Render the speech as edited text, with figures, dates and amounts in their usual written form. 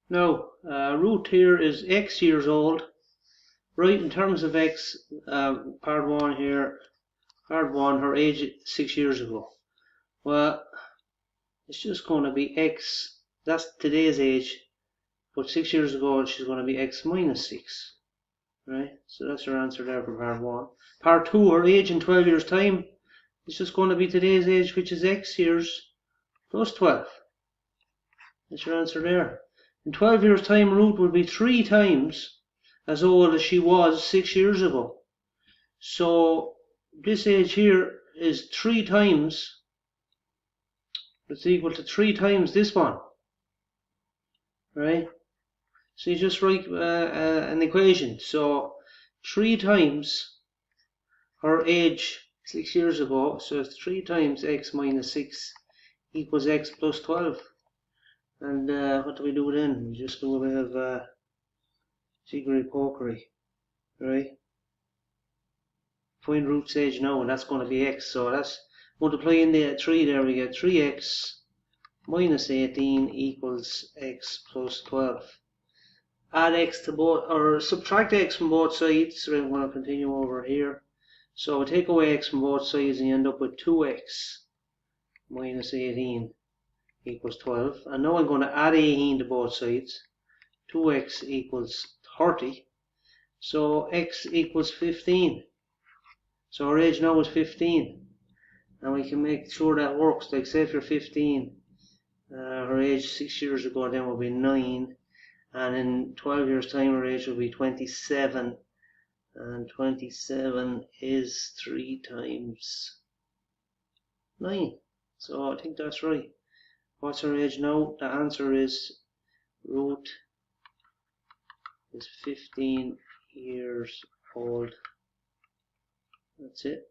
Now, Ruth here is X years old. Right, in terms of X, part 1 here, part 1, her age 6 years ago. Well, it's just going to be X, that's today's age, but 6 years ago she's going to be X minus 6. Right, so that's her answer there for part 1. Part 2, her age in 12 years' time, it's just going to be today's age, which is X years plus 12. That's your answer there. In 12 years' time, Ruth will be 3 times as old as she was 6 years ago. So this age here is 3 times, it's equal to 3 times this one. Right? So you just write an equation. So 3 times her age 6 years ago, so 3 times X minus 6 equals X plus 12. And what do we do then? We just do a bit of jiggery pokery, right? Find Ruth's age now, and that's going to be X. So that's multiplying the 3 there, we get 3X minus 18 equals X plus 12. Add X to both, or subtract X from both sides. So I'm going to continue over here. So we take away X from both sides and you end up with 2X minus 18 equals 12. And now I'm going to add 18 to both sides. 2X equals 30. So X equals 15. So our age now is 15. And we can make sure that works. Like say if you're 15, her age 6 years ago then will be 9. And in 12 years time her age will be 27. And 27 is 3 times 9. So I think that's right. What's her age now? The answer is Ruth is 15 years old. That's it.